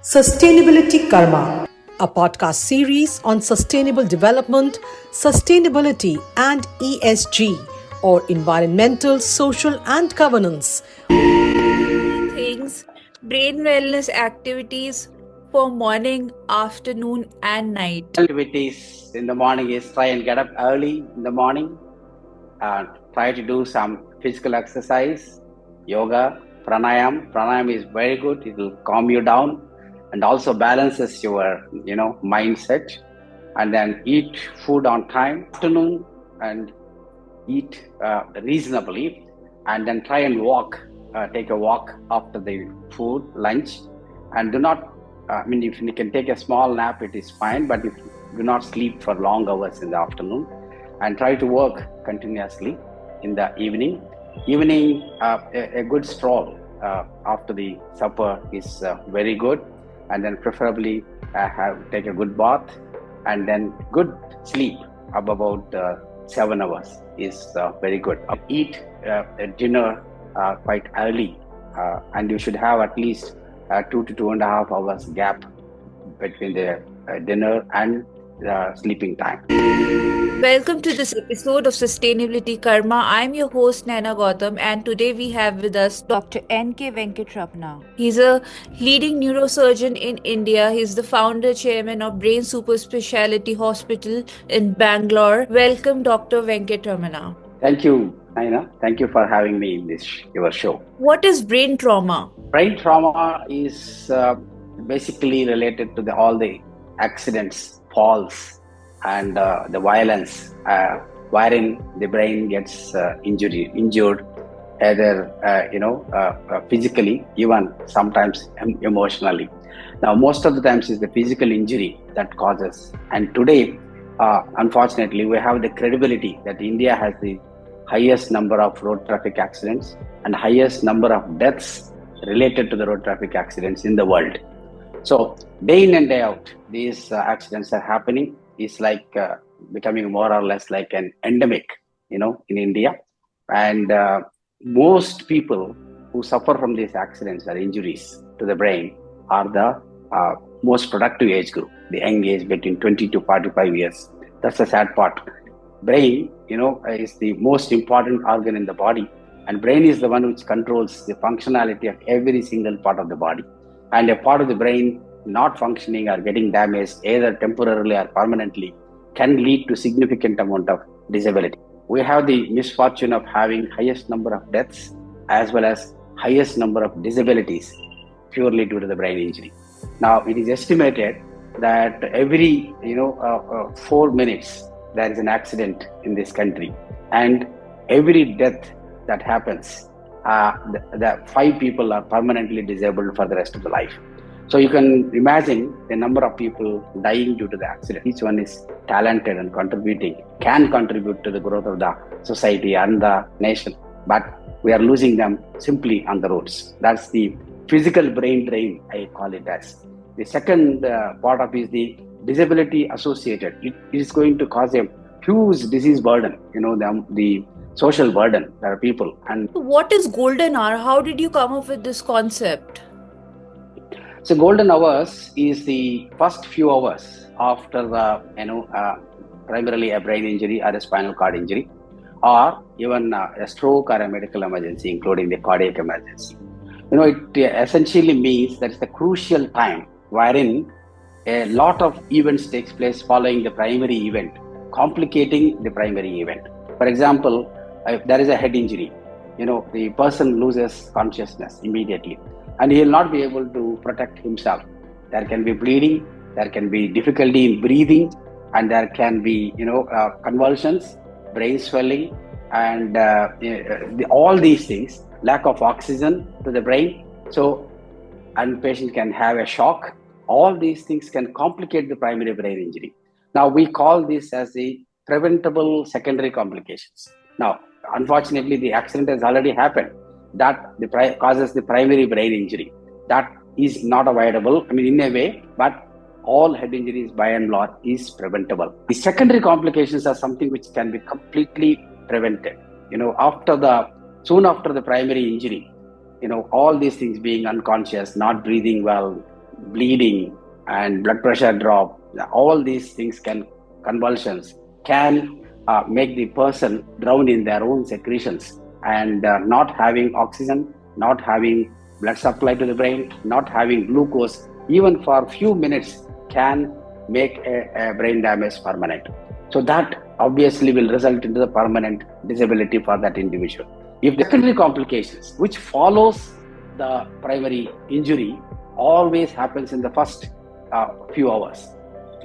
Sustainability Karma, a podcast series on sustainable development, sustainability, and ESG, or environmental, social, and governance. Things, brain wellness activities for morning, afternoon, and night. Activities in the morning is try and get up early in the morning and try to do some physical exercise, yoga, pranayam. Pranayam is very good. It will calm you down and also balances your mindset. And then eat food on time, afternoon, and eat reasonably, and then try and walk, take a walk after the food, lunch, and do not, if you can take a small nap, it is fine, but if do not sleep for long hours in the afternoon, and try to work continuously in the evening. A good stroll after the supper is very good, and then preferably take a good bath, and then good sleep of about 7 hours is very good. Eat dinner quite early, and you should have at least 2 to 2.5 hours gap between the dinner and sleeping time. Welcome to this episode of Sustainability Karma. I'm your host Naina Gautam, and today we have with us Dr. N K Venkataramana. He's a leading neurosurgeon in India. He's the founder chairman of Brain Super Speciality Hospital in Bangalore. Welcome, Dr. Venkatramana. Thank you, Naina. Thank you for having me in your show. What is brain trauma? Brain trauma is basically related to all the accidents, falls, and the violence wherein the brain gets injured, either physically, even sometimes emotionally. Now, most of the times is the physical injury that causes. And today, unfortunately, we have the credibility that India has the highest number of road traffic accidents and highest number of deaths related to the road traffic accidents in the world. So day in and day out, these accidents are happening. It's like becoming more or less like an endemic, in India. And most people who suffer from these accidents or injuries to the brain are the most productive age group, the young age between 20 to 45 years. That's the sad part. Brain, is the most important organ in the body, and brain is the one which controls the functionality of every single part of the body. And a part of the brain not functioning or getting damaged, either temporarily or permanently, can lead to significant amount of disability. We have the misfortune of having highest number of deaths as well as highest number of disabilities purely due to the brain injury. Now, it is estimated that every 4 minutes there is an accident in this country, and every death that happens, the 5 people are permanently disabled for the rest of the life. So you can imagine the number of people dying due to the accident. Each one is talented and can contribute to the growth of the society and the nation. But we are losing them simply on the roads. That's the physical brain drain, I call it as. The second part of is the disability associated. It is going to cause a huge disease burden, the social burden. There are people. And what is golden hour? How did you come up with this concept? So golden hours is the first few hours after the, primarily a brain injury or a spinal cord injury, or even a stroke or a medical emergency, including the cardiac emergency. It essentially means that's the crucial time wherein a lot of events takes place following the primary event, complicating the primary event. For example, if there is a head injury, the person loses consciousness immediately, and he will not be able to protect himself. There can be bleeding, there can be difficulty in breathing, and there can be, convulsions, brain swelling, and all these things, lack of oxygen to the brain. So, and patient can have a shock. All these things can complicate the primary brain injury. Now, we call this as the preventable secondary complications. Now, unfortunately, the accident has already happened. That causes the primary brain injury. That is not avoidable, in a way, but all head injuries by and large is preventable. The secondary complications are something which can be completely prevented. Soon after the primary injury, all these things, being unconscious, not breathing well, bleeding and blood pressure drop, all these things convulsions can make the person drown in their own secretions, and not having oxygen, not having blood supply to the brain, not having glucose, even for a few minutes can make a brain damage permanent. So that obviously will result into the permanent disability for that individual. If the secondary complications, which follows the primary injury, always happens in the first few hours,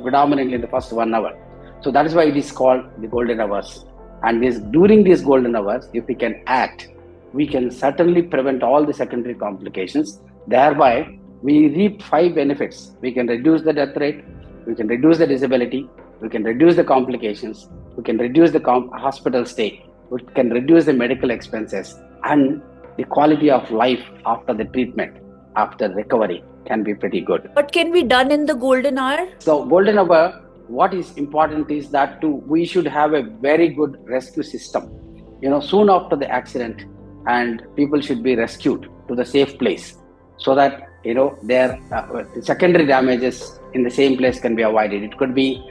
predominantly in the first 1 hour. So that is why it is called the golden hours. And during these golden hours, if we can act, we can certainly prevent all the secondary complications. Thereby, we reap 5 benefits. We can reduce the death rate, we can reduce the disability, we can reduce the complications, we can reduce the hospital stay, we can reduce the medical expenses, and the quality of life after the treatment, after recovery, can be pretty good. What can be done in the golden hour? So, golden hour, what is important is that we should have a very good rescue system. Soon after the accident, and people should be rescued to the safe place, so that their secondary damages in the same place can be avoided. It could be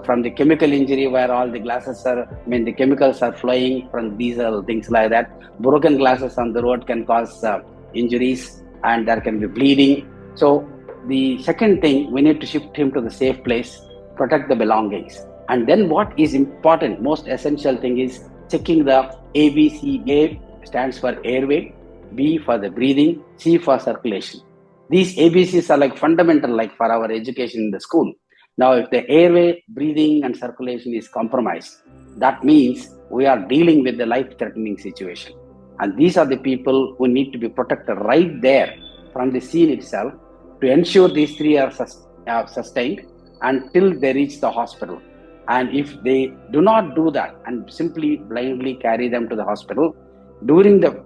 from the chemical injury where all the the chemicals are flowing from diesel, things like that. Broken glasses on the road can cause injuries, and there can be bleeding. So the second thing, we need to shift him to the safe place, protect the belongings. And then what is important, most essential thing is checking the ABC. A stands for airway, B for the breathing, C for circulation. These ABCs are like fundamental, like for our education in the school. Now, if the airway, breathing and circulation is compromised, that means we are dealing with the life-threatening situation. And these are the people who need to be protected right there from the scene itself, to ensure these 3 are sustained until they reach the hospital. And if they do not do that and simply blindly carry them to the hospital, during the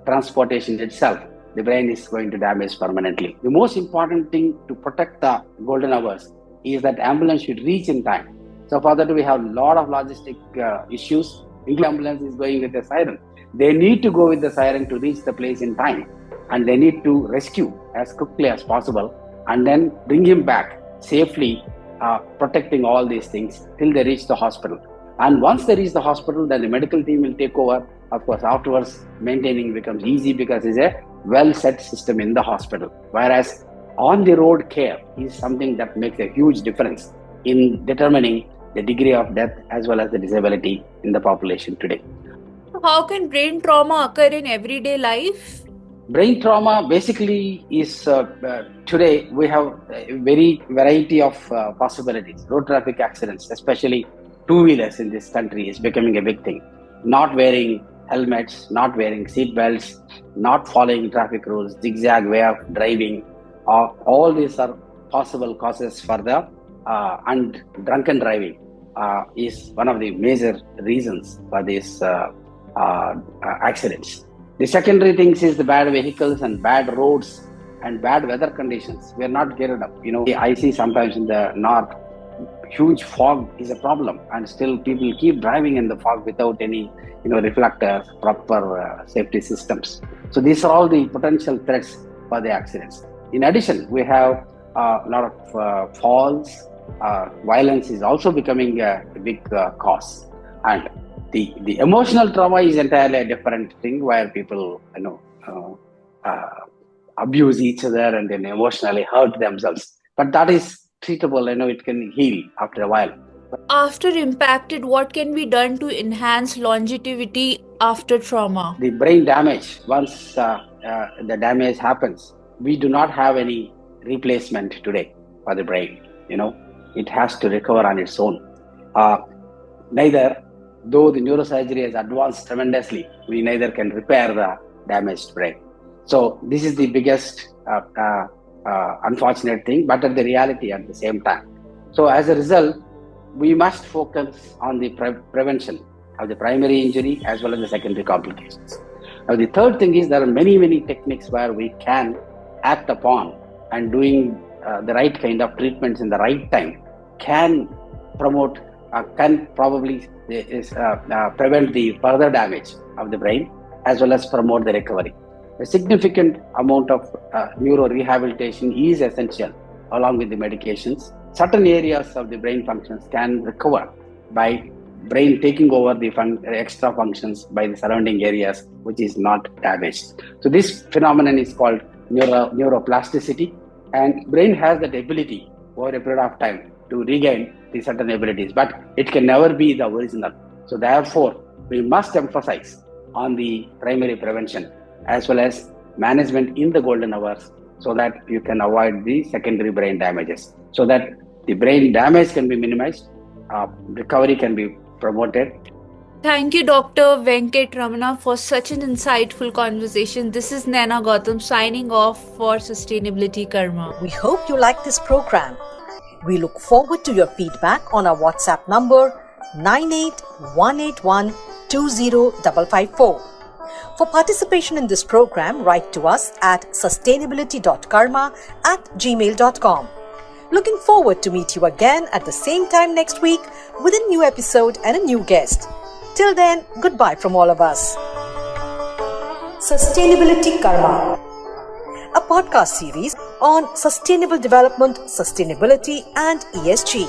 transportation itself, the brain is going to damage permanently. The most important thing to protect the golden hours is that ambulance should reach in time. So for that, we have a lot of logistic issues. Ambulance is going with the siren. They need to go with the siren to reach the place in time, and they need to rescue as quickly as possible and then bring him back safely, protecting all these things till they reach the hospital. And once they reach the hospital, then the medical team will take over. Of course, afterwards, maintaining becomes easy because it's a well-set system in the hospital. Whereas on-the-road care is something that makes a huge difference in determining the degree of death as well as the disability in the population today. How can brain trauma occur in everyday life? Brain trauma basically is, today we have a very variety of possibilities. Road traffic accidents, especially two-wheelers in this country, is becoming a big thing. Not wearing helmets, not wearing seat belts, not following traffic rules, zigzag way of driving, all these are possible causes for the and drunken driving is one of the major reasons for these accidents. The secondary things is the bad vehicles and bad roads and bad weather conditions. We are not geared up. I see sometimes in the north, huge fog is a problem, and still people keep driving in the fog without any reflectors, proper safety systems. So these are all the potential threats for the accidents. In addition, we have a lot of falls. Violence is also becoming a big cause, and the emotional trauma is entirely a different thing, where people abuse each other and then emotionally hurt themselves. But that is treatable. It can heal after a while. After impacted, what can be done to enhance longevity after trauma? The brain damage, once the damage happens, we do not have any replacement today for the brain. It has to recover on its own. Neither, though the neurosurgery has advanced tremendously, we neither can repair the damaged brain. So this is the biggest unfortunate thing, but the reality at the same time. So as a result, we must focus on the prevention of the primary injury as well as the secondary complications. Now, the third thing is there are many, many techniques where we can act upon, and doing the right kind of treatments in the right time can promote, can probably prevent the further damage of the brain as well as promote the recovery. A significant amount of neuro rehabilitation is essential along with the medications. Certain areas of the brain functions can recover by brain taking over the extra functions by the surrounding areas which is not damaged. So this phenomenon is called neuroplasticity, and brain has that ability over a period of time to regain the certain abilities, but it can never be the original. So therefore, we must emphasize on the primary prevention as well as management in the golden hours so that you can avoid the secondary brain damages, so that the brain damage can be minimized, recovery can be promoted. Thank you, Dr. Venkatramana, for such an insightful conversation. This is Naina Gautam signing off for Sustainability Karma. We hope you like this program. We look forward to your feedback on our WhatsApp number 9818120554. For participation in this program, write to us at sustainability.karma@gmail.com. Looking forward to meet you again at the same time next week with a new episode and a new guest. Till then, goodbye from all of us. Sustainability Karma, a podcast series on sustainable development, sustainability and ESG.